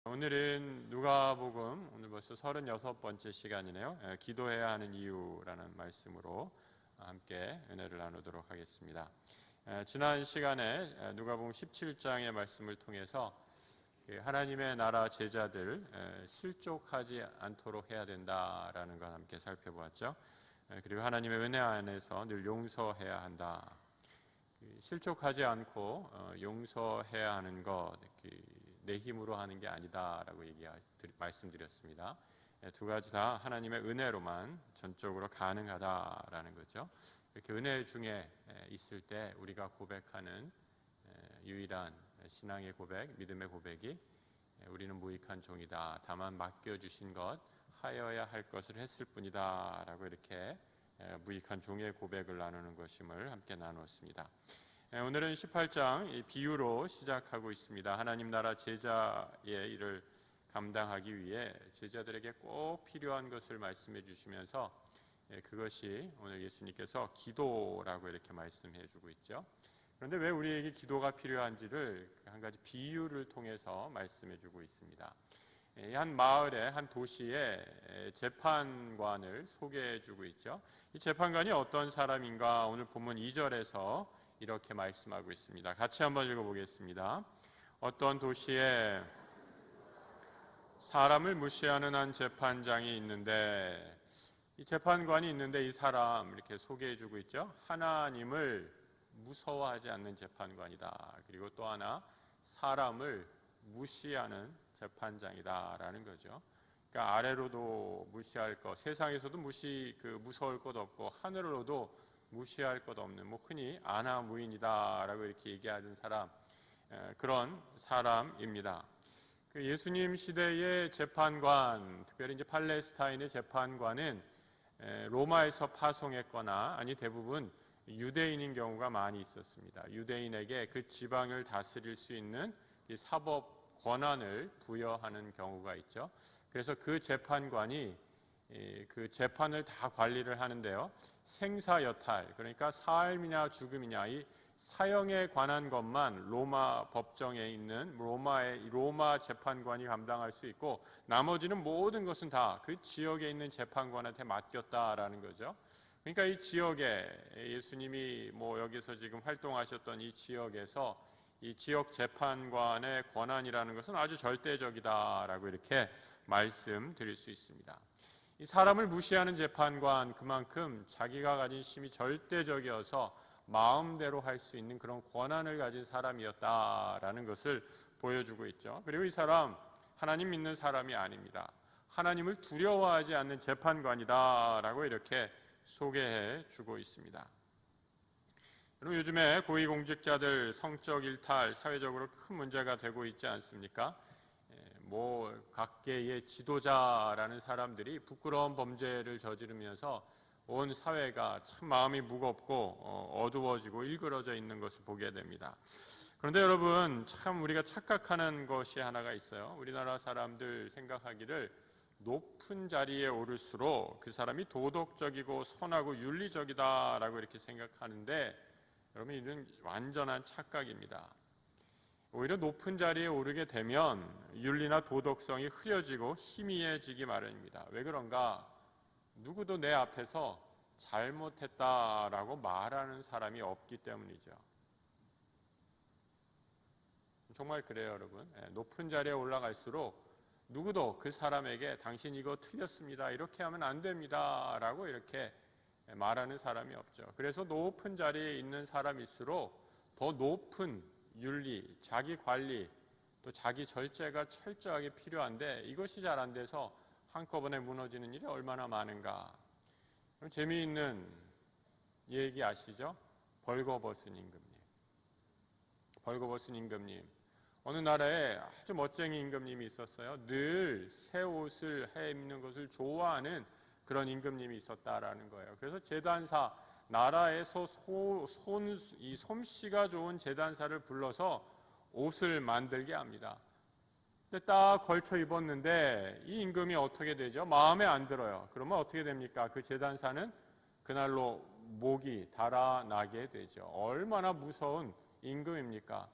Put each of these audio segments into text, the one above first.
오늘은 누가복음 오늘 벌써 36번째 시간이네요. 기도해야 하는 이유라는 말씀으로 함께 은혜를 나누도록 하겠습니다. 지난 시간에 누가복음 17장의 말씀을 통해서 하나님의 나라 제자들 실족하지 않도록 해야 된다라는 걸 함께 살펴보았죠. 그리고 하나님의 은혜 안에서 늘 용서해야 한다. 실족하지 않고 용서해야 하는 것, 내 힘으로 하는 게 아니다라고 말씀드렸습니다. 두 가지 다 하나님의 은혜로만 전적으로 가능하다라는 거죠. 이렇게 은혜 중에 있을 때 우리가 고백하는 유일한 신앙의 고백, 믿음의 고백이 우리는 무익한 종이다. 다만 맡겨주신 것 하여야 할 것을 했을 뿐이다 라고 이렇게 무익한 종의 고백을 나누는 것임을 함께 나누었습니다. 오늘은 18장 비유로 시작하고 있습니다. 하나님 나라 제자의 일을 감당하기 위해 제자들에게 꼭 필요한 것을 말씀해 주시면서 그것이 오늘 예수님께서 기도라고 이렇게 말씀해 주고 있죠. 그런데 왜 우리에게 기도가 필요한지를 한 가지 비유를 통해서 말씀해 주고 있습니다. 한 마을에, 한 도시에 재판관을 소개해 주고 있죠. 이 재판관이 어떤 사람인가 오늘 본문 2절에서 이렇게 말씀하고 있습니다. 같이 한번 읽어보겠습니다. 어떤 도시에 사람을 무시하는 한 재판장이 있는데, 이 재판관이 있는데 이 사람 이렇게 소개해 주고 있죠. 하나님을 무서워하지 않는 재판관이다. 그리고 또 하나 사람을 무시하는 재판장이다라는 거죠. 그러니까 아래로도 무시할 것, 세상에서도 무서울 것 없고 하늘로도 무시할 것 없는 흔히 아나무인이다라고 이렇게 얘기하는 사람, 그런 사람입니다. 그 예수님 시대의 재판관, 특별히 이제 팔레스타인의 재판관은 로마에서 파송했거나 아니 대부분 유대인인 경우가 많이 있었습니다. 유대인에게 그 지방을 다스릴 수 있는 이 사법 권한을 부여하는 경우가 있죠. 그래서 그 재판관이 그 재판을 다 관리를 하는데요. 생사여탈, 그러니까 삶이냐 죽음이냐 이 사형에 관한 것만 로마 법정에 있는 로마 재판관이 감당할 수 있고 나머지는 모든 것은 다 그 지역에 있는 재판관한테 맡겼다라는 거죠. 그러니까 이 지역에 예수님이 여기서 지금 활동하셨던 이 지역에서 이 지역 재판관의 권한이라는 것은 아주 절대적이다라고 이렇게 말씀드릴 수 있습니다. 이 사람을 무시하는 재판관, 그만큼 자기가 가진 힘이 절대적이어서 마음대로 할 수 있는 그런 권한을 가진 사람이었다라는 것을 보여주고 있죠. 그리고 이 사람 하나님 믿는 사람이 아닙니다. 하나님을 두려워하지 않는 재판관이다라고 이렇게 소개해 주고 있습니다. 여러분, 요즘에 고위공직자들 성적 일탈 사회적으로 큰 문제가 되고 있지 않습니까? 각계의 지도자라는 사람들이 부끄러운 범죄를 저지르면서 온 사회가 참 마음이 무겁고 어두워지고 일그러져 있는 것을 보게 됩니다. 그런데 여러분, 참 우리가 착각하는 것이 하나가 있어요. 우리나라 사람들 생각하기를 높은 자리에 오를수록 그 사람이 도덕적이고 선하고 윤리적이다라고 이렇게 생각하는데, 여러분, 이는 완전한 착각입니다. 오히려 높은 자리에 오르게 되면 윤리나 도덕성이 흐려지고 희미해지기 마련입니다. 왜 그런가? 누구도 내 앞에서 잘못했다라고 말하는 사람이 없기 때문이죠. 정말 그래요, 여러분. 높은 자리에 올라갈수록 누구도 그 사람에게 당신 이거 틀렸습니다, 이렇게 하면 안 됩니다 라고 이렇게 말하는 사람이 없죠. 그래서 높은 자리에 있는 사람일수록 더 높은 윤리, 자기 관리, 또 자기 절제가 철저하게 필요한데 이것이 잘 안 돼서 한꺼번에 무너지는 일이 얼마나 많은가. 그럼 재미있는 얘기 아시죠? 벌거벗은 임금님. 벌거벗은 임금님. 어느 나라에 아주 멋쟁이 임금님이 있었어요. 늘 새 옷을 해입는 것을 좋아하는 그런 임금님이 있었다라는 거예요. 그래서 제단사, 나라에서 이 솜씨가 좋은 제단사를 불러서 옷을 만들게 합니다. 근데 딱 걸쳐 입었는데 이 임금이 어떻게 되죠? 마음에 안 들어요. 그러면 어떻게 됩니까? 그 제단사는 그날로 목이 달아나게 되죠. 얼마나 무서운 임금입니까?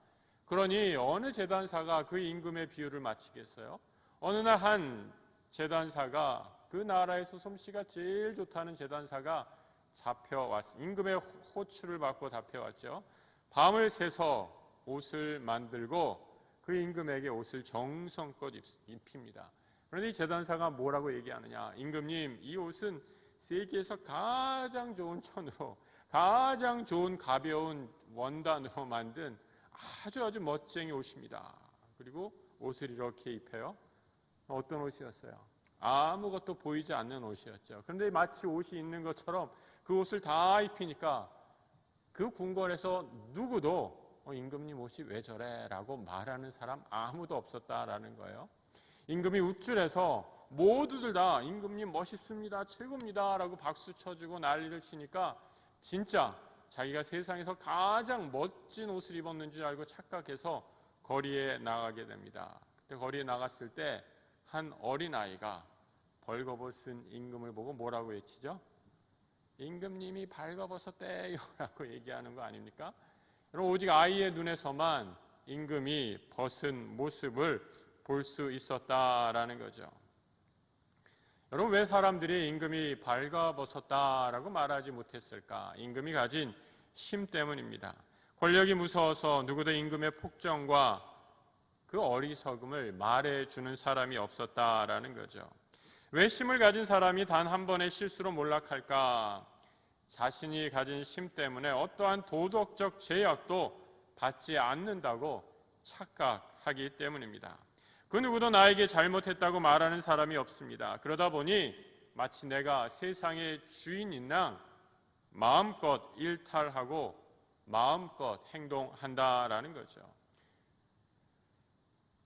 그러니 어느 제단사가 그 임금의 비율을 맞추겠어요? 어느 날 한 제단사가 그 나라에서 솜씨가 제일 좋다는 제단사가 잡혀왔습니다. 임금의 호출을 받고 잡혀왔죠. 밤을 새서 옷을 만들고 그 임금에게 옷을 정성껏 입힙니다. 그런데 이 제단사가 뭐라고 얘기하느냐? 임금님, 이 옷은 세계에서 가장 좋은 천으로, 가장 좋은 가벼운 원단으로 만든 아주 멋쟁이 옷입니다. 그리고 옷을 이렇게 입혀요. 어떤 옷이었어요? 아무것도 보이지 않는 옷이었죠. 그런데 마치 옷이 있는 것처럼 그 옷을 다 입히니까 그 궁궐에서 누구도 임금님 옷이 왜 저래? 라고 말하는 사람 아무도 없었다라는 거예요. 임금이 우쭐해서 모두들 다 임금님 멋있습니다, 최고입니다 라고 박수 쳐주고 난리를 치니까 진짜 자기가 세상에서 가장 멋진 옷을 입었는 줄 알고 착각해서 거리에 나가게 됩니다. 그때 거리에 나갔을 때 한 어린아이가 벌거벗은 임금을 보고 뭐라고 외치죠? 임금님이 발거벗었대요 라고 얘기하는 거 아닙니까? 여러분, 오직 아이의 눈에서만 임금이 벗은 모습을 볼 수 있었다라는 거죠. 여러분, 왜 사람들이 임금이 발가벗었다라고 말하지 못했을까? 임금이 가진 힘 때문입니다. 권력이 무서워서 누구도 임금의 폭정과 그 어리석음을 말해주는 사람이 없었다라는 거죠. 왜 힘을 가진 사람이 단 한 번의 실수로 몰락할까? 자신이 가진 힘 때문에 어떠한 도덕적 제약도 받지 않는다고 착각하기 때문입니다. 그 누구도 나에게 잘못했다고 말하는 사람이 없습니다. 그러다 보니 마치 내가 세상의 주인인 양 마음껏 일탈하고 마음껏 행동한다라는 거죠.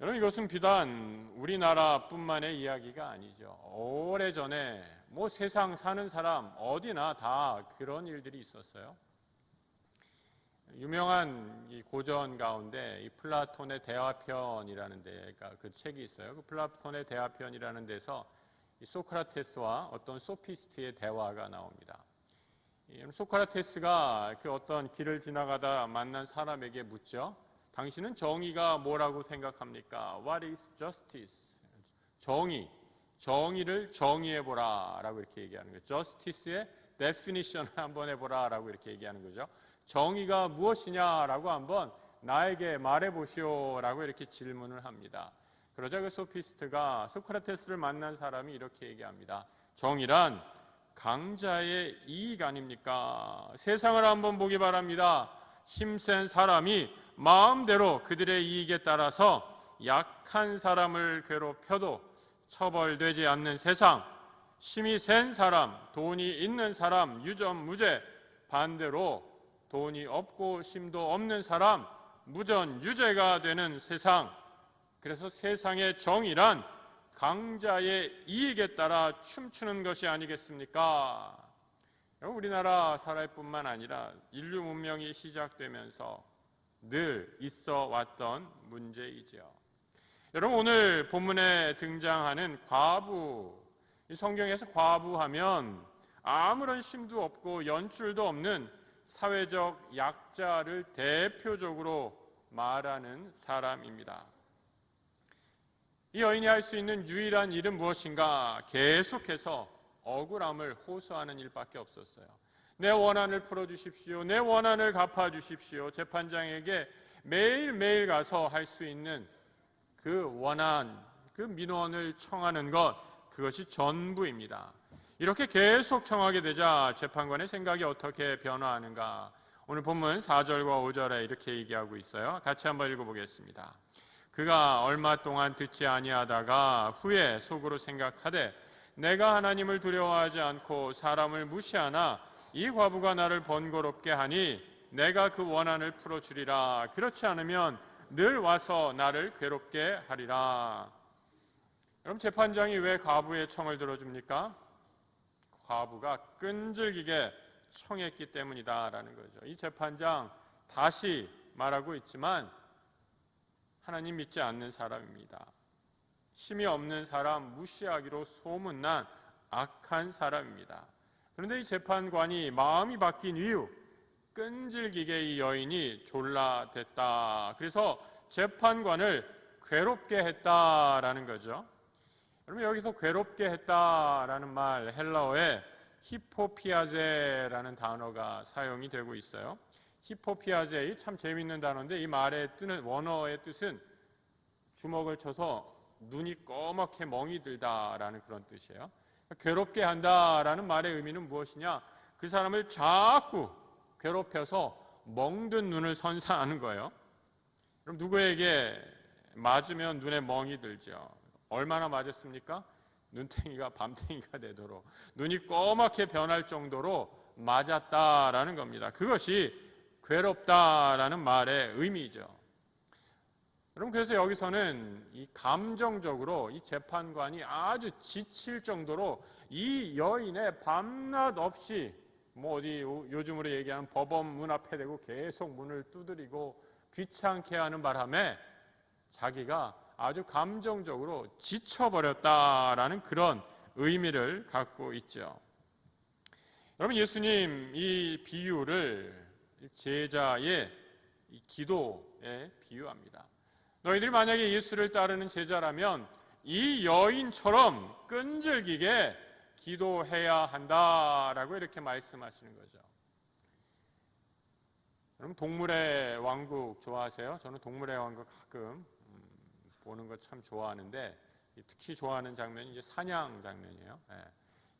여러분, 이것은 비단 우리나라뿐만의 이야기가 아니죠. 오래전에 세상 사는 사람 어디나 다 그런 일들이 있었어요. 유명한 이 고전 가운데 이 플라톤의 대화편이라는 그러니까 그 책이 있어요. 그 플라톤의 대화편이라는 데서 이 소크라테스와 어떤 소피스트의 대화가 나옵니다. 소크라테스가 그 어떤 길을 지나가다 만난 사람에게 묻죠. 당신은 정의가 뭐라고 생각합니까? What is justice? 정의를 정의해보라 라고 이렇게 얘기하는 거죠. Justice의 definition을 한번 해보라 라고 이렇게 얘기하는 거죠. 정의가 무엇이냐라고 한번 나에게 말해보시오 라고 이렇게 질문을 합니다. 그러자 그 소피스트가 소크라테스를 만난 사람이 이렇게 얘기합니다. 정의란 강자의 이익 아닙니까? 세상을 한번 보기 바랍니다. 힘센 사람이 마음대로 그들의 이익에 따라서 약한 사람을 괴롭혀도 처벌되지 않는 세상, 힘이 센 사람, 돈이 있는 사람, 유전무죄, 반대로 돈이 없고 힘도 없는 사람, 무전유죄가 되는 세상. 그래서 세상의 정의란 강자의 이익에 따라 춤추는 것이 아니겠습니까? 우리나라 사회뿐만 아니라 인류 문명이 시작되면서 늘 있어 왔던 문제이죠. 여러분, 오늘 본문에 등장하는 과부, 이 성경에서 과부하면 아무런 힘도 없고 연줄도 없는 사회적 약자를 대표적으로 말하는 사람입니다. 이 여인이 할 수 있는 유일한 일은 무엇인가? 계속해서 억울함을 호소하는 일밖에 없었어요. 내 원한을 풀어주십시오. 내 원한을 갚아주십시오. 재판장에게 매일매일 가서 할 수 있는 그 원한, 그 민원을 청하는 것, 그것이 전부입니다. 이렇게 계속 청하게 되자 재판관의 생각이 어떻게 변화하는가? 오늘 본문 4절과 5절에 이렇게 얘기하고 있어요. 같이 한번 읽어보겠습니다. 그가 얼마 동안 듣지 아니하다가 후에 속으로 생각하되 내가 하나님을 두려워하지 않고 사람을 무시하나 이 과부가 나를 번거롭게 하니 내가 그 원한을 풀어주리라. 그렇지 않으면 늘 와서 나를 괴롭게 하리라. 여러분, 재판장이 왜 과부의 청을 들어줍니까? 과부가 끈질기게 청했기 때문이다라는 거죠. 이 재판장 다시 말하고 있지만 하나님 믿지 않는 사람입니다. 힘이 없는 사람, 무시하기로 소문난 악한 사람입니다. 그런데 이 재판관이 마음이 바뀐 이유, 끈질기게 이 여인이 졸라댔다. 그래서 재판관을 괴롭게 했다라는 거죠. 여러분 여기서 괴롭게 했다라는 말 헬라어에 히포피아제라는 단어가 사용이 되고 있어요. 히포피아제 참 재미있는 단어인데 이 말의 뜻은 원어의 뜻은 주먹을 쳐서 눈이 꺼멓게 멍이 들다라는 그런 뜻이에요. 괴롭게 한다라는 말의 의미는 무엇이냐? 그 사람을 자꾸 괴롭혀서 멍든 눈을 선사하는 거예요. 그럼 누구에게 맞으면 눈에 멍이 들죠? 얼마나 맞았습니까? 눈탱이가 밤탱이가 되도록 눈이 꺼맣게 변할 정도로 맞았다라는 겁니다. 그것이 괴롭다라는 말의 의미죠. 여러분 그래서 여기서는 이 감정적으로 이 재판관이 아주 지칠 정도로 이 여인의 밤낮 없이 뭐 어디 요즘으로 얘기하는 법원 문 앞에 대고 계속 문을 두드리고 귀찮게 하는 바람에 자기가 아주 감정적으로 지쳐버렸다라는 그런 의미를 갖고 있죠. 여러분 예수님 이 비유를 제자의 기도에 비유합니다. 너희들이 만약에 예수를 따르는 제자라면 이 여인처럼 끈질기게 기도해야 한다라고 이렇게 말씀하시는 거죠. 여러분 동물의 왕국 좋아하세요? 저는 동물의 왕국 가끔 보는 거 참 좋아하는데 특히 좋아하는 장면이 이제 사냥 장면이에요.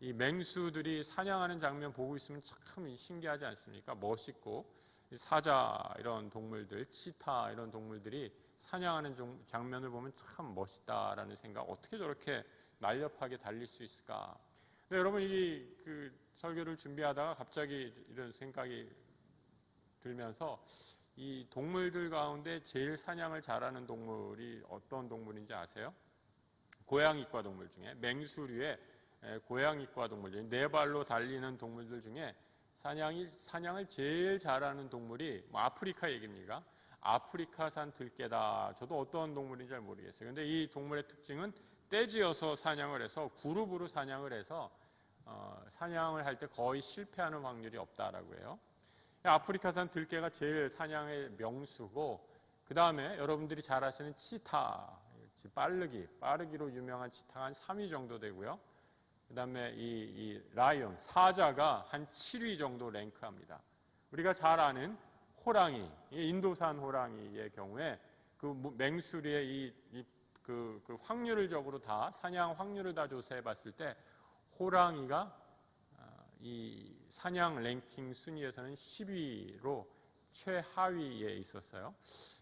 이 맹수들이 사냥하는 장면 보고 있으면 참 신기하지 않습니까? 멋있고 사자 이런 동물들, 치타 이런 동물들이 사냥하는 장면을 보면 참 멋있다라는 생각. 어떻게 저렇게 날렵하게 달릴 수 있을까? 근데 여러분 이 그 설교를 준비하다가 갑자기 이런 생각이 들면서 이 동물들 가운데 제일 사냥을 잘하는 동물이 어떤 동물인지 아세요? 고양이과 동물 중에 맹수류의 고양이과 동물 중에 네 발로 달리는 동물들 중에 사냥을 제일 잘하는 동물이 뭐 아프리카 얘기입니까? 아프리카산 들깨다. 저도 어떤 동물인지 잘 모르겠어요. 근데 이 동물의 특징은 떼지어서 사냥을 해서 그룹으로 사냥을 해서 사냥을 할 때 거의 실패하는 확률이 없다라고 해요. 아프리카산 들깨가 제일 사냥의 명수고 그 다음에 여러분들이 잘 아시는 치타, 빠르기로 유명한 치타가 한 3위 정도 되고요. 그 다음에 이 라이언, 사자가 한 7위 정도 랭크합니다. 우리가 잘 아는 호랑이, 인도산 호랑이의 경우에 그 맹수리의 그 확률적으로 다 사냥 확률을 다 조사해 봤을 때 호랑이가 이 사냥 랭킹 순위에서는 10위로 최하위에 있었어요.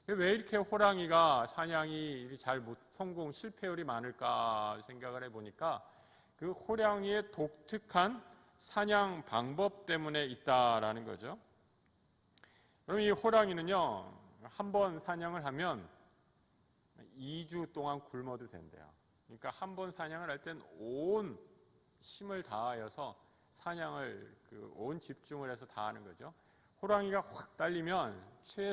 왜 이렇게 호랑이가 사냥이 잘 성공 실패율이 많을까 생각을 해보니까 그 호랑이의 독특한 사냥 방법 때문에 있다라는 거죠. 그럼 이 호랑이는요, 한 번 사냥을 하면 2주 동안 굶어도 된대요. 그러니까 한 번 사냥을 할 땐 온 힘을 다하여서 사냥을 온 집중을 해서 다 하는 거죠. 호랑이가 확 달리면 최대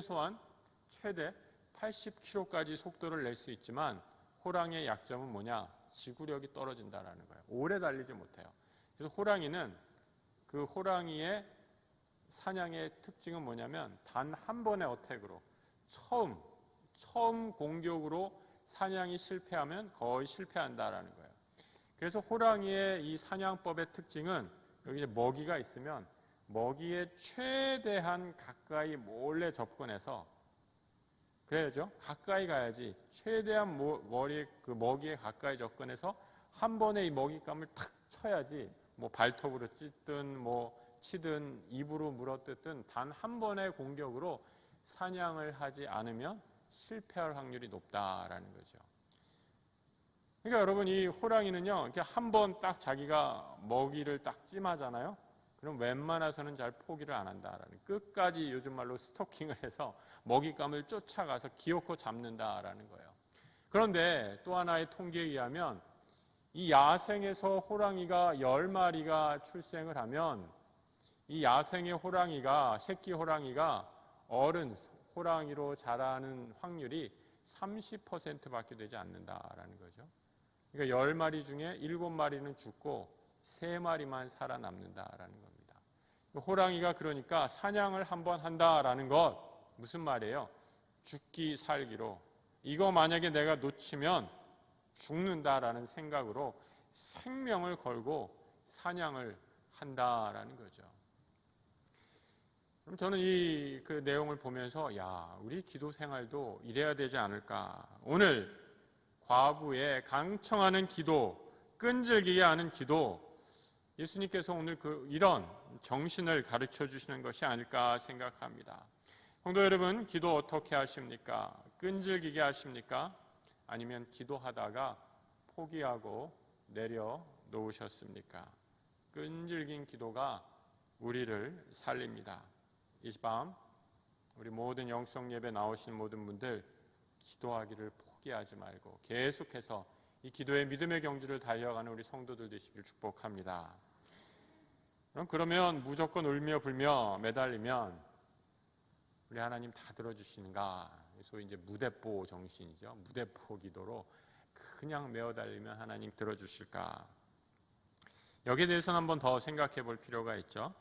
80km까지 속도를 낼 수 있지만 호랑이의 약점은 뭐냐? 지구력이 떨어진다라는 거예요. 오래 달리지 못해요. 그래서 호랑이는 그 호랑이의 사냥의 특징은 뭐냐면 단 한 번의 어택으로 처음 공격으로 사냥이 실패하면 거의 실패한다라는 거예요. 그래서 호랑이의 이 사냥법의 특징은 여기 이제 먹이가 있으면 먹이에 최대한 가까이 몰래 접근해서 그래야죠. 가까이 가야지. 최대한 먹이에 가까이 접근해서 한 번에 이 먹잇감을 탁 쳐야지. 뭐 발톱으로 찢든 뭐 치든 입으로 물어뜯든 단 한 번의 공격으로 사냥을 하지 않으면 실패할 확률이 높다라는 거죠. 그러니까 여러분 이 호랑이는요, 이렇게 한 번 딱 자기가 먹이를 딱 찜하잖아요. 그럼 웬만해서는 잘 포기를 안 한다라는, 끝까지 요즘 말로 스토킹을 해서 먹잇감을 쫓아가서 기어코 잡는다라는 거예요. 그런데 또 하나의 통계에 의하면 이 야생에서 호랑이가 10마리가 출생을 하면 이 야생의 호랑이가, 새끼 호랑이가 어른 호랑이로 자라는 확률이 30%밖에 되지 않는다라는 거죠. 그러니까 10마리 중에 7마리는 죽고 3마리만 살아남는다라는 겁니다. 호랑이가 그러니까 사냥을 한번 한다라는 것 무슨 말이에요? 죽기 살기로 이거 만약에 내가 놓치면 죽는다라는 생각으로 생명을 걸고 사냥을 한다라는 거죠. 그럼 저는 그 내용을 보면서 우리 기도 생활도 이래야 되지 않을까. 오늘 과부의 강청하는 기도, 끈질기게 하는 기도, 예수님께서 오늘 이런 정신을 가르쳐 주시는 것이 아닐까 생각합니다. 성도 여러분, 기도 어떻게 하십니까? 끈질기게 하십니까? 아니면 기도하다가 포기하고 내려놓으셨습니까? 끈질긴 기도가 우리를 살립니다. 이 밤 우리 모든 영성 예배 나오신 모든 분들 기도하기를 포기하지 말고 계속해서 이 기도의 믿음의 경주를 달려가는 우리 성도들 되시길 축복합니다. 그러면 무조건 울며 불며 매달리면 우리 하나님 다 들어주시는가? 소위 이제 무대포 정신이죠. 무대포 기도로 그냥 메어달리면 하나님 들어주실까? 여기에 대해서는 한번 더 생각해 볼 필요가 있죠.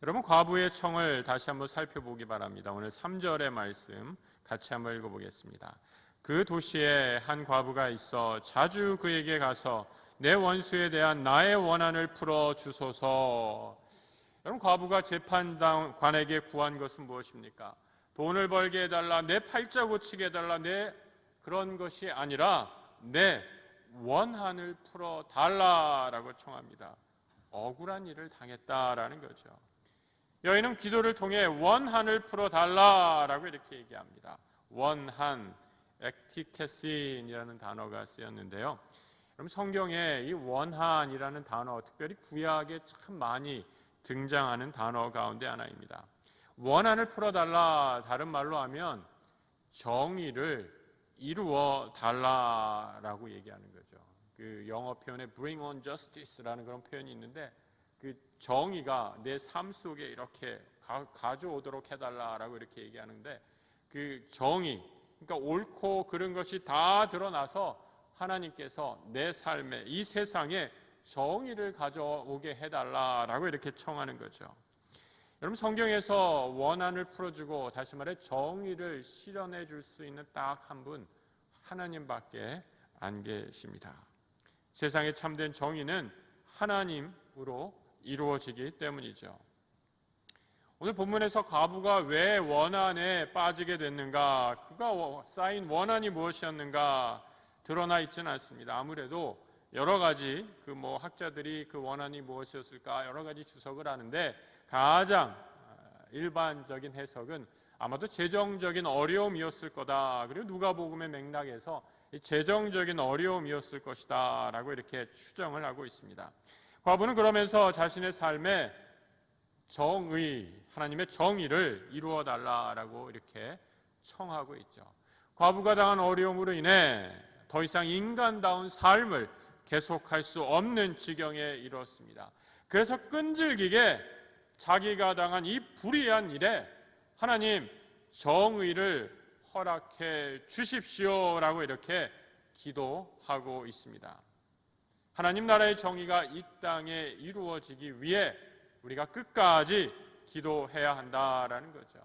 여러분, 과부의 청을 다시 한번 살펴보기 바랍니다. 오늘 3절의 말씀 같이 한번 읽어보겠습니다. 그 도시에 한 과부가 있어 자주 그에게 가서 내 원수에 대한 나의 원한을 풀어주소서. 여러분, 과부가 재판관에게 구한 것은 무엇입니까? 돈을 벌게 해달라, 내 팔자 고치게 해달라, 그런 것이 아니라 내 원한을 풀어달라라고 청합니다. 억울한 일을 당했다라는 거죠. 여인은 기도를 통해 원한을 풀어달라라고 이렇게 얘기합니다. 원한, 액티케신이라는 단어가 쓰였는데요. 그럼 성경에 이 원한이라는 단어, 특별히 구약에 참 많이 등장하는 단어 가운데 하나입니다. 원한을 풀어달라, 다른 말로 하면 정의를 이루어 달라라고 얘기하는 거죠. 그 영어 표현에 bring on justice라는 그런 표현이 있는데 그 정의가 내 삶 속에 이렇게 가져오도록 해달라라고 이렇게 얘기하는데 그 정의, 그러니까 옳고 그른 것이 다 드러나서 하나님께서 내 삶에, 이 세상에 정의를 가져오게 해달라라고 이렇게 청하는 거죠. 여러분, 성경에서 원한을 풀어주고 다시 말해 정의를 실현해 줄 수 있는 딱 한 분, 하나님밖에 안 계십니다. 세상의 참된 정의는 하나님으로 이루어지기 때문이죠. 오늘 본문에서 과부가 왜 원한에 빠지게 됐는가, 그가 쌓인 원한이 무엇이었는가 드러나 있지는 않습니다. 아무래도 여러 가지 학자들이 그 원한이 무엇이었을까 여러 가지 주석을 하는데 가장 일반적인 해석은 아마도 재정적인 어려움이었을 거다. 그리고 누가복음의 맥락에서 재정적인 어려움이었을 것이다 라고 이렇게 추정을 하고 있습니다. 과부는 그러면서 자신의 삶에 정의, 하나님의 정의를 이루어 달라라고 이렇게 청하고 있죠. 과부가 당한 어려움으로 인해 더 이상 인간다운 삶을 계속할 수 없는 지경에 이르렀습니다. 그래서 끈질기게 자기가 당한 이 불의한 일에 하나님 정의를 허락해 주십시오라고 이렇게 기도하고 있습니다. 하나님 나라의 정의가 이 땅에 이루어지기 위해 우리가 끝까지 기도해야 한다라는 거죠.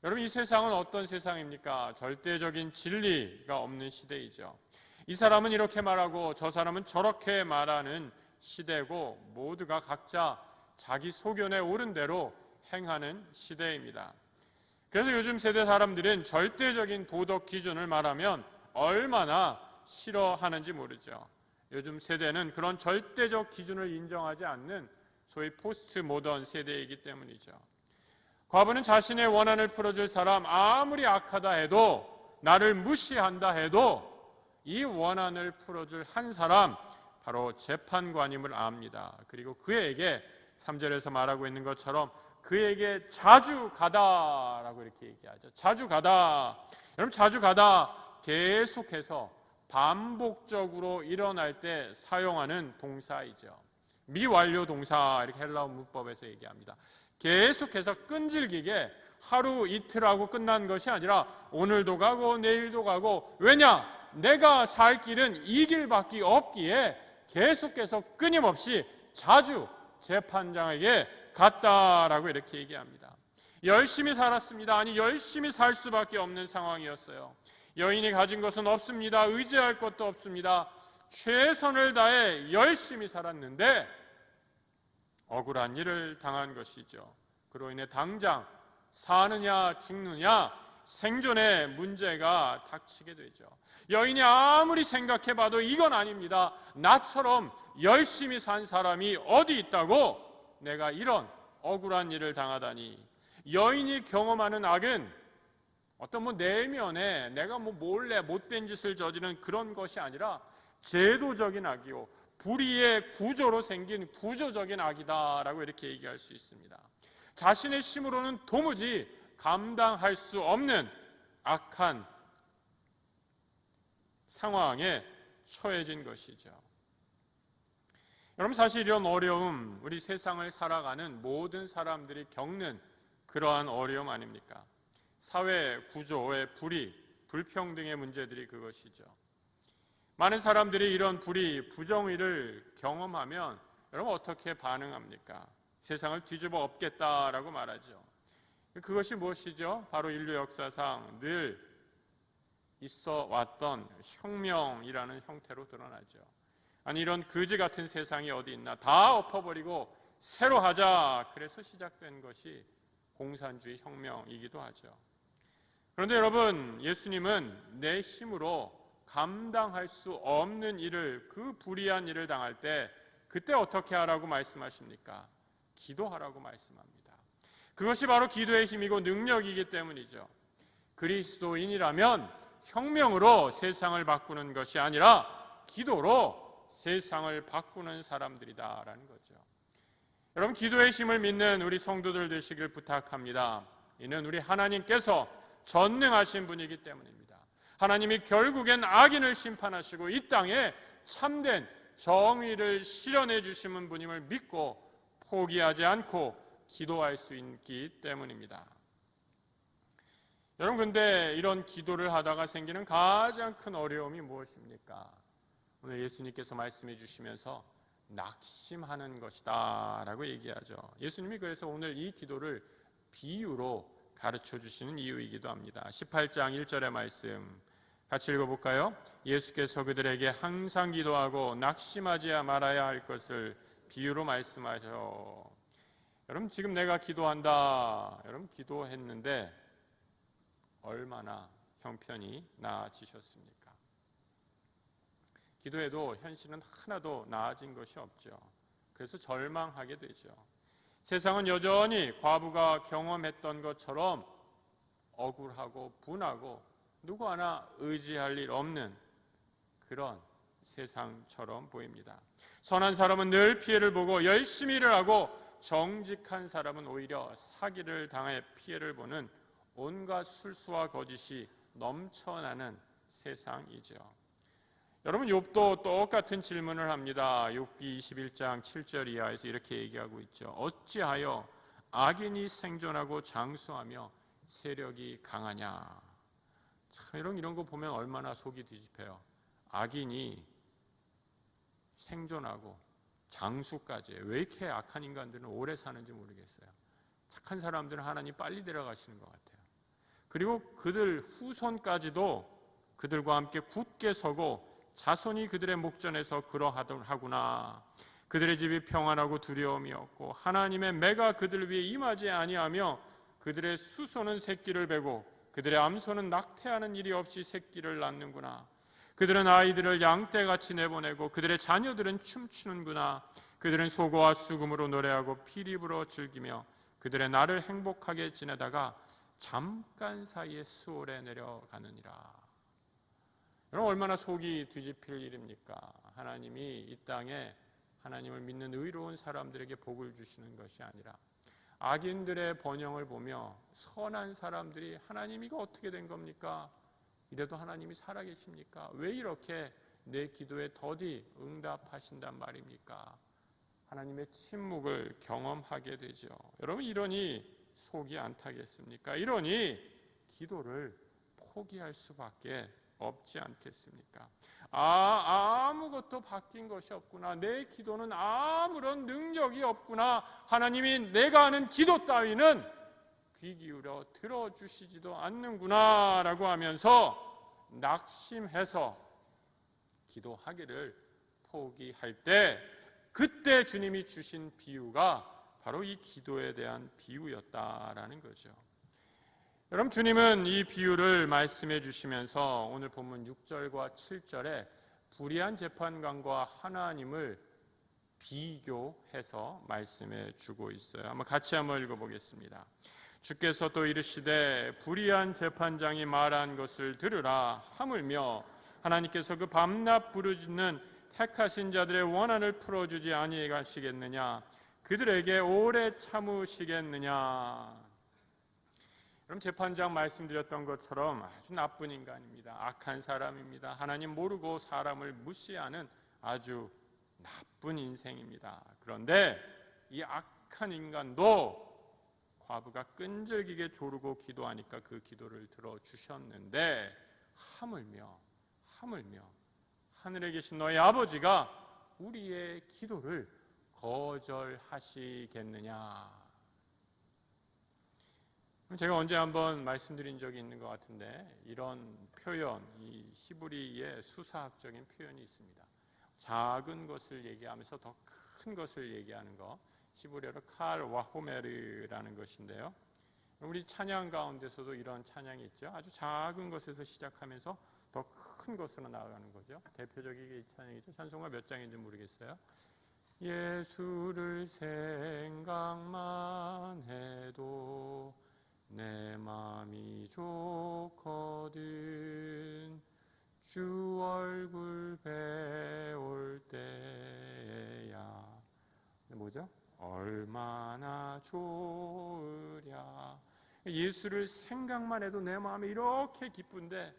여러분, 이 세상은 어떤 세상입니까? 절대적인 진리가 없는 시대이죠. 이 사람은 이렇게 말하고 저 사람은 저렇게 말하는 시대고 모두가 각자 자기 소견에 옳은 대로 행하는 시대입니다. 그래서 요즘 세대 사람들은 절대적인 도덕 기준을 말하면 얼마나 싫어하는지 모르죠. 요즘 세대는 그런 절대적 기준을 인정하지 않는 소위 포스트 모던 세대이기 때문이죠. 과부는 자신의 원한을 풀어줄 사람, 아무리 악하다 해도, 나를 무시한다 해도 이 원한을 풀어줄 한 사람, 바로 재판관임을 압니다. 그리고 그에게 3절에서 말하고 있는 것처럼 그에게 자주 가다라고 이렇게 얘기하죠. 자주 가다. 여러분, 자주 가다 계속해서 반복적으로 일어날 때 사용하는 동사이죠. 미완료 동사, 이렇게 헬라어 문법에서 얘기합니다. 계속해서 끈질기게 하루 이틀 하고 끝난 것이 아니라 오늘도 가고 내일도 가고, 왜냐? 내가 살 길은 이 길밖에 없기에 계속해서 끊임없이 자주 재판장에게 갔다라고 이렇게 얘기합니다. 열심히 살았습니다. 아니, 열심히 살 수밖에 없는 상황이었어요. 여인이 가진 것은 없습니다. 의지할 것도 없습니다. 최선을 다해 열심히 살았는데 억울한 일을 당한 것이죠. 그로 인해 당장 사느냐 죽느냐 생존의 문제가 닥치게 되죠. 여인이 아무리 생각해봐도 이건 아닙니다. 나처럼 열심히 산 사람이 어디 있다고 내가 이런 억울한 일을 당하다니. 여인이 경험하는 악은 어떤 내면에 내가 몰래 못된 짓을 저지른 그런 것이 아니라 제도적인 악이요, 불의의 구조로 생긴 구조적인 악이다라고 이렇게 얘기할 수 있습니다. 자신의 힘으로는 도무지 감당할 수 없는 악한 상황에 처해진 것이죠. 여러분, 사실 이런 어려움, 우리 세상을 살아가는 모든 사람들이 겪는 그러한 어려움 아닙니까? 사회 구조의 불의, 불평등의 문제들이 그것이죠. 많은 사람들이 이런 불의, 부정의를 경험하면 여러분 어떻게 반응합니까? 세상을 뒤집어 엎겠다라고 말하죠. 그것이 무엇이죠? 바로 인류 역사상 늘 있어 왔던 혁명이라는 형태로 드러나죠. 아니, 이런 거지 같은 세상이 어디 있나, 다 엎어버리고 새로 하자. 그래서 시작된 것이 공산주의 혁명이기도 하죠. 그런데 여러분, 예수님은 내 힘으로 감당할 수 없는 일을, 그 불의한 일을 당할 때 그때 어떻게 하라고 말씀하십니까? 기도하라고 말씀합니다. 그것이 바로 기도의 힘이고 능력이기 때문이죠. 그리스도인이라면 혁명으로 세상을 바꾸는 것이 아니라 기도로 세상을 바꾸는 사람들이다라는 거죠. 여러분, 기도의 힘을 믿는 우리 성도들 되시길 부탁합니다. 이는 우리 하나님께서 전능하신 분이기 때문입니다. 하나님이 결국엔 악인을 심판하시고 이 땅에 참된 정의를 실현해 주시는 분임을 믿고 포기하지 않고 기도할 수 있기 때문입니다. 여러분, 근데 이런 기도를 하다가 생기는 가장 큰 어려움이 무엇입니까? 오늘 예수님께서 말씀해 주시면서 낙심하는 것이다 라고 얘기하죠. 예수님이 그래서 오늘 이 기도를 비유로 가르쳐 주시는 이유이기도 합니다. 18장 1절의 말씀 같이 읽어볼까요? 예수께서 그들에게 항상 기도하고 낙심하지 말아야 할 것을 비유로 말씀하셔. 여러분, 지금 내가 기도한다. 여러분, 기도했는데 얼마나 형편이 나아지셨습니까? 기도해도 현실은 하나도 나아진 것이 없죠. 그래서 절망하게 되죠. 세상은 여전히 과부가 경험했던 것처럼 억울하고 분하고 누구 하나 의지할 일 없는 그런 세상처럼 보입니다. 선한 사람은 늘 피해를 보고 열심히 일을 하고 정직한 사람은 오히려 사기를 당해 피해를 보는 온갖 술수와 거짓이 넘쳐나는 세상이죠. 여러분, 욥도 똑같은 질문을 합니다. 욥기 21장 7절 이하에서 이렇게 얘기하고 있죠. 어찌하여 악인이 생존하고 장수하며 세력이 강하냐. 참, 이런 거 보면 얼마나 속이 뒤집혀요. 악인이 생존하고 장수까지. 왜 이렇게 악한 인간들은 오래 사는지 모르겠어요. 착한 사람들은 하나님 빨리 데려가시는 것 같아요. 그리고 그들 후손까지도 그들과 함께 굳게 서고 자손이 그들의 목전에서 그러하구나. 그들의 집이 평안하고 두려움이 없고 하나님의 매가 그들 위에 임하지 아니하며 그들의 수소는 새끼를 베고 그들의 암소는 낙태하는 일이 없이 새끼를 낳는구나. 그들은 아이들을 양떼같이 내보내고 그들의 자녀들은 춤추는구나. 그들은 소고와 수금으로 노래하고 피리 불어 즐기며 그들의 날을 행복하게 지내다가 잠깐 사이에 수월에 내려가느니라. 여러분, 얼마나 속이 뒤집힐 일입니까? 하나님이 이 땅에 하나님을 믿는 의로운 사람들에게 복을 주시는 것이 아니라 악인들의 번영을 보며 선한 사람들이 하나님 이거 어떻게 된 겁니까? 이래도 하나님이 살아계십니까? 왜 이렇게 내 기도에 더디 응답하신단 말입니까? 하나님의 침묵을 경험하게 되죠. 여러분, 이러니 속이 안 타겠습니까? 이러니 기도를 포기할 수밖에 없지 않겠습니까? 아무것도 바뀐 것이 없구나. 내 기도는 아무런 능력이 없구나. 하나님이 내가 하는 기도 따위는 귀 기울여 들어주시지도 않는구나 라고 하면서 낙심해서 기도하기를 포기할 때 그때 주님이 주신 비유가 바로 이 기도에 대한 비유였다라는 거죠. 여러분, 주님은 이 비유를 말씀해 주시면서 오늘 본문 6절과 7절에 불의한 재판관과 하나님을 비교해서 말씀해 주고 있어요. 한번 같이 한번 읽어보겠습니다. 주께서 또 이르시되 불의한 재판장이 말한 것을 들으라. 하물며 하나님께서 그 밤낮 부르짖는 택하신 자들의 원한을 풀어주지 아니하시겠느냐? 그들에게 오래 참으시겠느냐? 그럼 재판장 말씀드렸던 것처럼 아주 나쁜 인간입니다. 악한 사람입니다. 하나님 모르고 사람을 무시하는 아주 나쁜 인생입니다. 그런데 이 악한 인간도 과부가 끈질기게 조르고 기도하니까 그 기도를 들어주셨는데 하물며 하늘에 계신 너희 아버지가 우리의 기도를 거절하시겠느냐? 제가 언제 한번 말씀드린 적이 있는 것 같은데 이런 표현, 이 히브리의 수사학적인 표현이 있습니다. 작은 것을 얘기하면서 더 큰 것을 얘기하는 것, 히브리어로 칼 와호메르라는 것인데요. 우리 찬양 가운데서도 이런 찬양이 있죠. 아주 작은 것에서 시작하면서 더 큰 것으로 나아가는 거죠. 대표적인 이 찬양이죠. 찬송가 몇 장인지 모르겠어요. 예수를 생각만 해도 내 맘이 좋거든 주 얼굴 배울 때야. 뭐죠? 얼마나 좋으랴. 예수를 생각만 해도 내 마음이 이렇게 기쁜데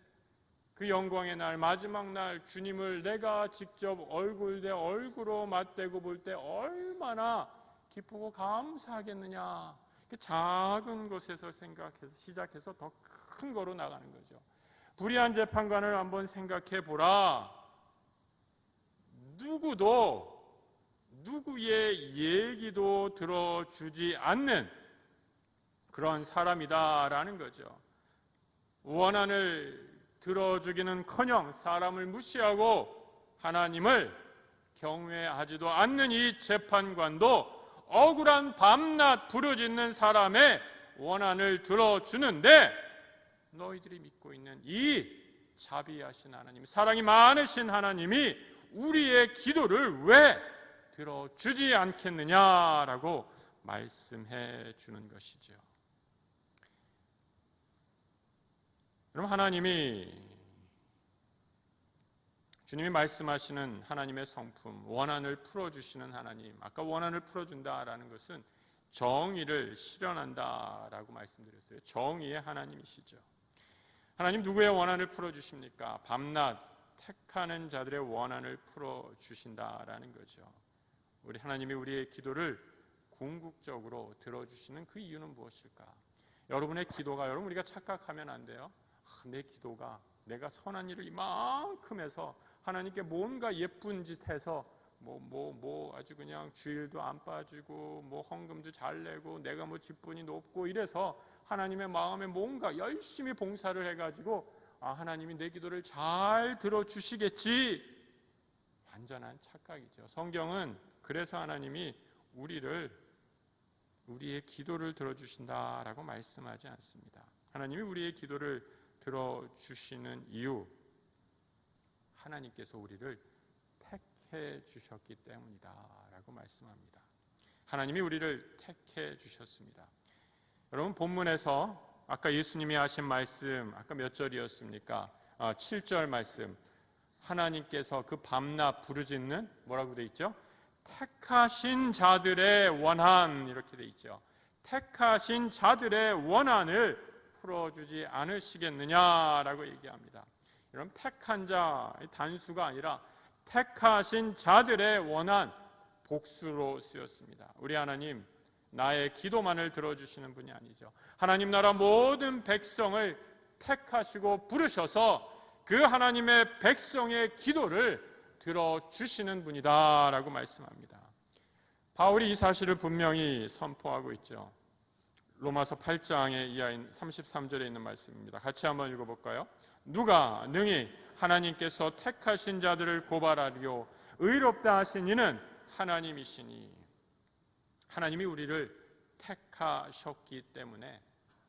그 영광의 날, 마지막 날 주님을 내가 직접 얼굴 대 얼굴로 맞대고 볼 때 얼마나 기쁘고 감사하겠느냐. 작은 것에서 생각해서 시작해서 더 큰 거로 나가는 거죠. 불의한 재판관을 한번 생각해 보라. 누구도 누구의 얘기도 들어주지 않는 그런 사람이다라는 거죠. 원한을 들어주기는커녕 사람을 무시하고 하나님을 경외하지도 않는 이 재판관도 억울한 밤낮 부르짖는 사람의 원한을 들어주는데 너희들이 믿고 있는 이 자비하신 하나님, 사랑이 많으신 하나님이 우리의 기도를 왜 들어주지 않겠느냐라고 말씀해 주는 것이죠. 그럼 주님이 말씀하시는 하나님의 성품, 원한을 풀어주시는 하나님, 아까 원한을 풀어준다라는 것은 정의를 실현한다라고 말씀드렸어요. 정의의 하나님이시죠. 하나님 누구의 원한을 풀어주십니까? 밤낮 택하는 자들의 원한을 풀어주신다라는 거죠. 우리 하나님이 우리의 기도를 궁극적으로 들어주시는 그 이유는 무엇일까? 여러분의 기도가, 여러분 우리가 착각하면 안 돼요. 내 기도가 내가 선한 일을 이만큼 해서 하나님께 뭔가 예쁜 짓 해서 아주 그냥 주일도 안 빠지고 헌금도 잘 내고 내가 직분이 높고 이래서 하나님의 마음에 뭔가 열심히 봉사를 해가지고 하나님이 내 기도를 잘 들어주시겠지. 완전한 착각이죠. 성경은 그래서 하나님이 우리의 기도를 들어주신다라고 말씀하지 않습니다. 하나님이 우리의 기도를 들어주시는 이유, 하나님께서 우리를 택해 주셨기 때문이다라고 말씀합니다. 하나님이 우리를 택해 주셨습니다. 여러분 본문에서 아까 예수님이 하신 말씀, 아까 몇 절이었습니까? 7절 말씀. 하나님께서 그 밤낮 부르짖는 뭐라고 돼 있죠? 택하신 자들의 원한, 이렇게 돼 있죠. 택하신 자들의 원한을 풀어주지 않으시겠느냐라고 얘기합니다. 여러분 택한 자, 단수가 아니라 택하신 자들의 원한, 복수로 쓰였습니다. 우리 하나님 나의 기도만을 들어주시는 분이 아니죠. 하나님 나라 모든 백성을 택하시고 부르셔서 그 하나님의 백성의 기도를 들어주시는 분이다라고 말씀합니다. 바울이 이 사실을 분명히 선포하고 있죠. 로마서 8장의 이하인 33절에 있는 말씀입니다. 같이 한번 읽어볼까요? 누가 능히 하나님께서 택하신 자들을 고발하리요 의롭다 하신 이는 하나님이시니. 하나님이 우리를 택하셨기 때문에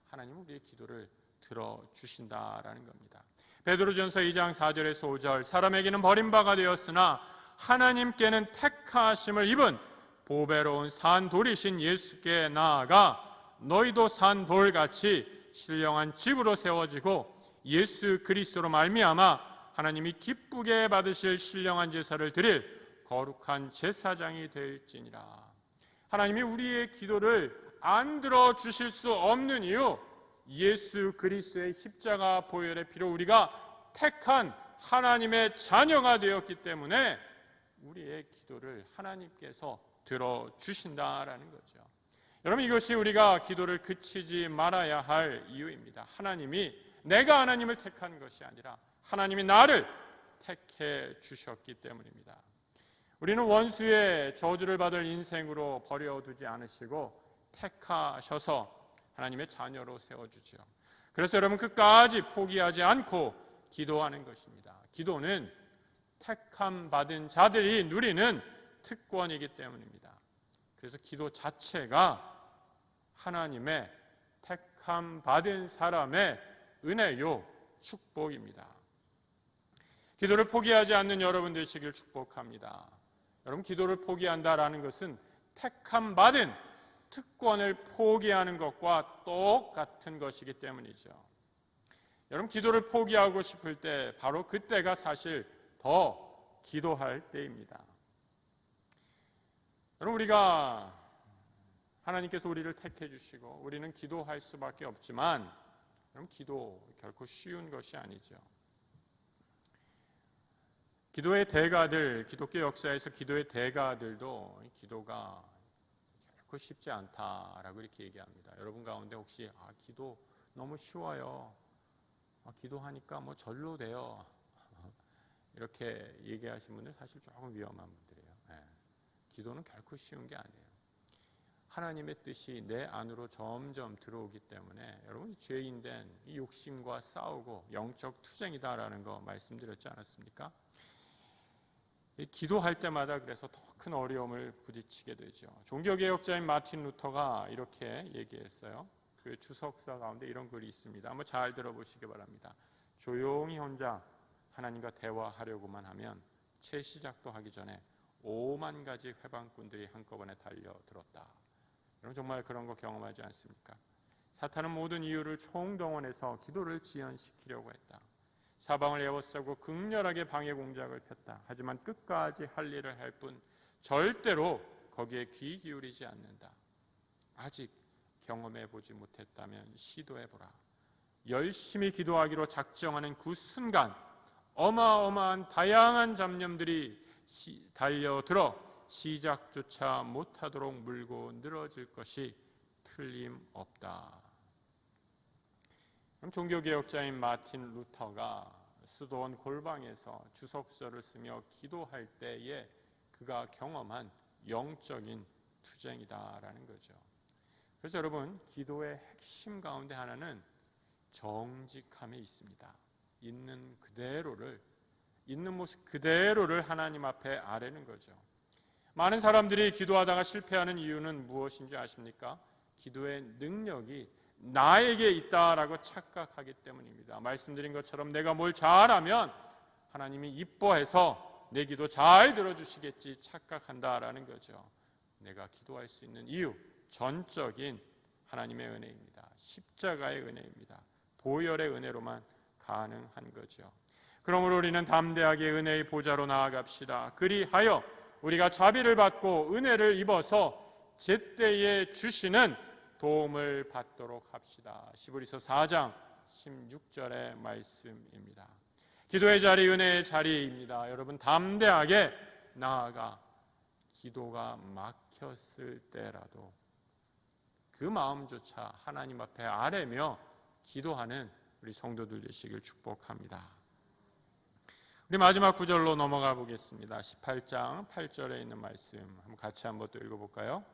하나님은 우리의 기도를 들어주신다라는 겁니다. 베드로전서 2장 4절에서 5절, 사람에게는 버림바가 되었으나 하나님께는 택하심을 입은 보배로운 산돌이신 예수께 나아가 너희도 산돌같이 신령한 집으로 세워지고 예수 그리스도로 말미암아 하나님이 기쁘게 받으실 신령한 제사를 드릴 거룩한 제사장이 될지니라. 하나님이 우리의 기도를 안 들어주실 수 없는 이유, 예수 그리스도의 십자가 보혈의 피로 우리가 택한 하나님의 자녀가 되었기 때문에 우리의 기도를 하나님께서 들어주신다라는 거죠. 여러분, 이것이 우리가 기도를 그치지 말아야 할 이유입니다. 내가 하나님을 택한 것이 아니라 하나님이 나를 택해 주셨기 때문입니다. 우리는 원수의 저주를 받을 인생으로 버려두지 않으시고 택하셔서 하나님의 자녀로 세워주죠. 그래서 여러분, 끝까지 포기하지 않고 기도하는 것입니다. 기도는 택함 받은 자들이 누리는 특권이기 때문입니다. 그래서 기도 자체가 하나님의 택함 받은 사람의 은혜요 축복입니다. 기도를 포기하지 않는 여러분 되시길 축복합니다. 여러분, 기도를 포기한다라는 것은 택함 받은 특권을 포기하는 것과 똑같은 것이기 때문이죠. 여러분, 기도를 포기하고 싶을 때 바로 그때가 사실 더 기도할 때입니다. 여러분, 우리가 하나님께서 우리를 택해 주시고 우리는 기도할 수밖에 없지만 여러분, 기도 결코 쉬운 것이 아니죠. 기도의 대가들, 기독교 역사에서 기도의 대가들도 기도가 결코 쉽지 않다라고 이렇게 얘기합니다. 여러분 가운데 혹시 기도 너무 쉬워요, 기도하니까 뭐 절로 돼요, 이렇게 얘기하신 분들 사실 조금 위험한 분들이에요. 기도는 결코 쉬운 게 아니에요. 하나님의 뜻이 내 안으로 점점 들어오기 때문에 여러분, 죄인된 이 욕심과 싸우고 영적 투쟁이다라는 거 말씀드렸지 않았습니까? 기도할 때마다 그래서 더 큰 어려움을 부딪히게 되죠. 종교개혁자인 마틴 루터가 이렇게 얘기했어요. 그 주석사 가운데 이런 글이 있습니다. 한번 잘 들어보시기 바랍니다. 조용히 혼자 하나님과 대화하려고만 하면 채 시작도 하기 전에 5만 가지 회방꾼들이 한꺼번에 달려들었다. 여러분, 정말 그런 거 경험하지 않습니까? 사탄은 모든 이유를 총동원해서 기도를 지연시키려고 했다. 사방을 에워싸고 극렬하게 방해 공작을 폈다. 하지만 끝까지 할 일을 할 뿐 절대로 거기에 귀 기울이지 않는다. 아직 경험해보지 못했다면 시도해보라. 열심히 기도하기로 작정하는 그 순간 어마어마한 다양한 잡념들이 달려들어 시작조차 못하도록 물고 늘어질 것이 틀림없다. 종교개혁자인 마틴 루터가 수도원 골방에서 주석서를 쓰며 기도할 때에 그가 경험한 영적인 투쟁이다라는 거죠. 그래서 여러분, 기도의 핵심 가운데 하나는 정직함에 있습니다. 있는 모습 그대로를 하나님 앞에 아뢰는 거죠. 많은 사람들이 기도하다가 실패하는 이유는 무엇인지 아십니까? 기도의 능력이 나에게 있다라고 착각하기 때문입니다. 말씀드린 것처럼 내가 뭘 잘하면 하나님이 이뻐해서 내 기도 잘 들어주시겠지 착각한다라는 거죠. 내가 기도할 수 있는 이유, 전적인 하나님의 은혜입니다. 십자가의 은혜입니다. 보혈의 은혜로만 가능한 거죠. 그러므로 우리는 담대하게 은혜의 보좌로 나아갑시다. 그리하여 우리가 자비를 받고 은혜를 입어서 제때에 주시는 도움을 받도록 합시다. 시브리서 4장 16절의 말씀입니다. 기도의 자리, 은혜의 자리입니다. 여러분, 담대하게 나아가 기도가 막혔을 때라도 그 마음조차 하나님 앞에 아뢰며 기도하는 우리 성도들 되시길 축복합니다. 우리 마지막 구절로 넘어가 보겠습니다. 18장 8절에 있는 말씀 같이 한번 또 읽어볼까요?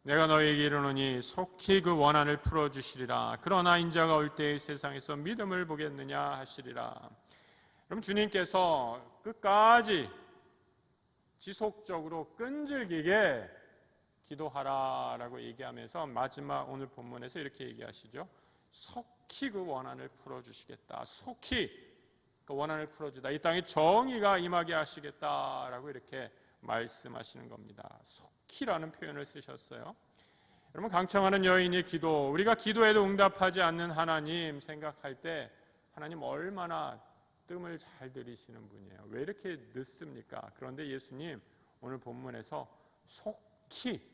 내가 너희에게 이르노니 속히 그 원한을 풀어주시리라. 그러나 인자가 올 때의 세상에서 믿음을 보겠느냐 하시리라. 그럼 주님께서 끝까지 지속적으로 끈질기게 기도하라라고 얘기하면서 마지막 오늘 본문에서 이렇게 얘기하시죠. 속히 그 원한을 풀어주시겠다. 속히 그 원한을 풀어주다. 이 땅에 정의가 임하게 하시겠다라고 이렇게 말씀하시는 겁니다. 속히라는 표현을 쓰셨어요. 여러분, 강청하는 여인의 기도, 우리가 기도해도 응답하지 않는 하나님 생각할 때 하나님 얼마나 뜸을 잘 들이시는 분이에요. 왜 이렇게 늦습니까? 그런데 예수님 오늘 본문에서 속히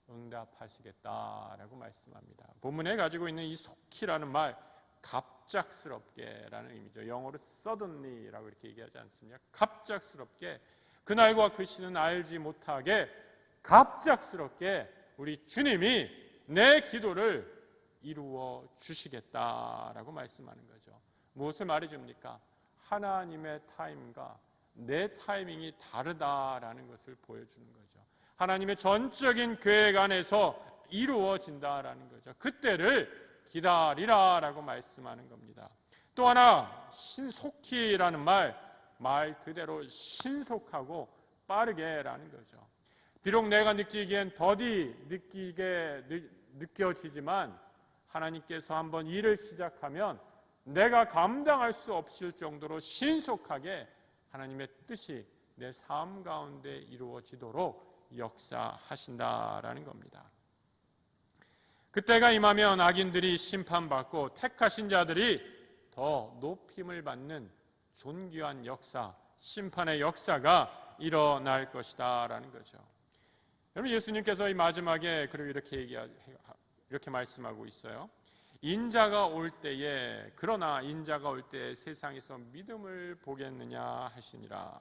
응답하시겠다라고 말씀합니다. 본문에 가지고 있는 이 속히라는 말, 갑작스럽게라는 의미죠. 영어로 suddenly라고 이렇게 얘기하지 않습니까? 갑작스럽게, 그날과 그 시는 알지 못하게 갑작스럽게 우리 주님이 내 기도를 이루어 주시겠다라고 말씀하는 거죠. 무엇을 말해줍니까? 하나님의 타임과 내 타이밍이 다르다라는 것을 보여주는 거죠. 하나님의 전적인 계획 안에서 이루어진다라는 거죠. 그때를 기다리라라고 말씀하는 겁니다. 또 하나, 신속히라는 말 그대로 신속하고 빠르게라는 거죠. 비록 내가 느끼기엔 더디 느껴지지만 하나님께서 한번 일을 시작하면 내가 감당할 수 없을 정도로 신속하게 하나님의 뜻이 내 삶 가운데 이루어지도록 역사하신다라는 겁니다. 그때가 임하면 악인들이 심판받고 택하신 자들이 더 높임을 받는 존귀한 역사, 심판의 역사가 일어날 것이다 라는 거죠. 여러분, 예수님께서 이 마지막에 그리고 이렇게 말씀하고 있어요. 인자가 올 때에, 그러나 인자가 올 때에 세상에서 믿음을 보겠느냐 하시니라.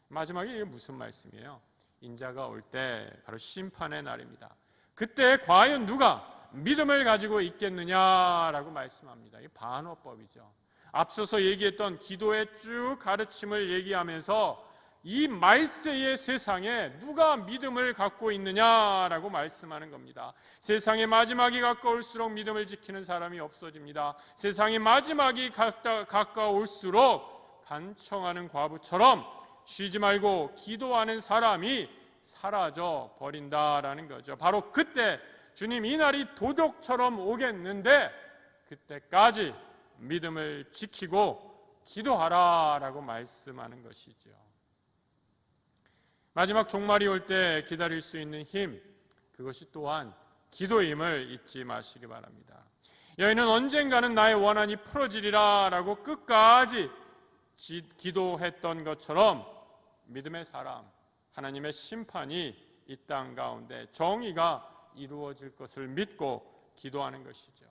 마지막에 이게 무슨 말씀이에요? 인자가 올 때 바로 심판의 날입니다. 그때 과연 누가 믿음을 가지고 있겠느냐라고 말씀합니다. 이 반어법이죠. 앞서서 얘기했던 기도의 쭉 가르침을 얘기하면서 이 말세의 세상에 누가 믿음을 갖고 있느냐라고 말씀하는 겁니다. 세상의 마지막이 가까울수록 믿음을 지키는 사람이 없어집니다. 세상의 마지막이 가까울수록 간청하는 과부처럼 쉬지 말고 기도하는 사람이 사라져 버린다라는 거죠. 바로 그때 주님 이 날이 도적처럼 오겠는데 그때까지 믿음을 지키고 기도하라라고 말씀하는 것이죠. 마지막 종말이 올 때 기다릴 수 있는 힘, 그것이 또한 기도임을 잊지 마시기 바랍니다. 여인은 언젠가는 나의 원한이 풀어지리라 라고 끝까지 기도했던 것처럼 믿음의 사람, 하나님의 심판이 이 땅 가운데 정의가 이루어질 것을 믿고 기도하는 것이죠.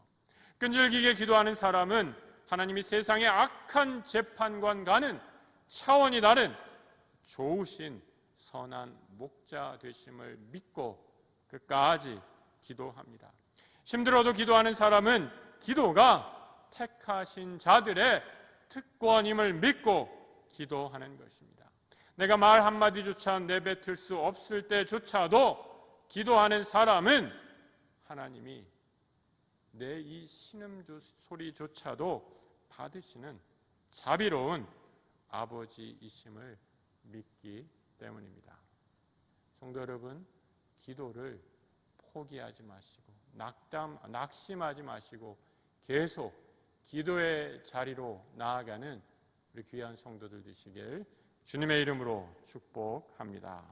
끈질기게 기도하는 사람은 하나님이 세상의 악한 재판관과는 차원이 다른 좋으신 선한 목자 되심을 믿고 끝까지 기도합니다. 힘들어도 기도하는 사람은 기도가 택하신 자들의 특권임을 믿고 기도하는 것입니다. 내가 말 한마디조차 내뱉을 수 없을 때조차도 기도하는 사람은 하나님이 내 이 신음 소리조차도 받으시는 자비로운 아버지이심을 믿기 때문입니다. 성도 여러분, 기도를 포기하지 마시고 낙심하지 마시고 계속 기도의 자리로 나아가는 우리 귀한 성도들 되시길 주님의 이름으로 축복합니다.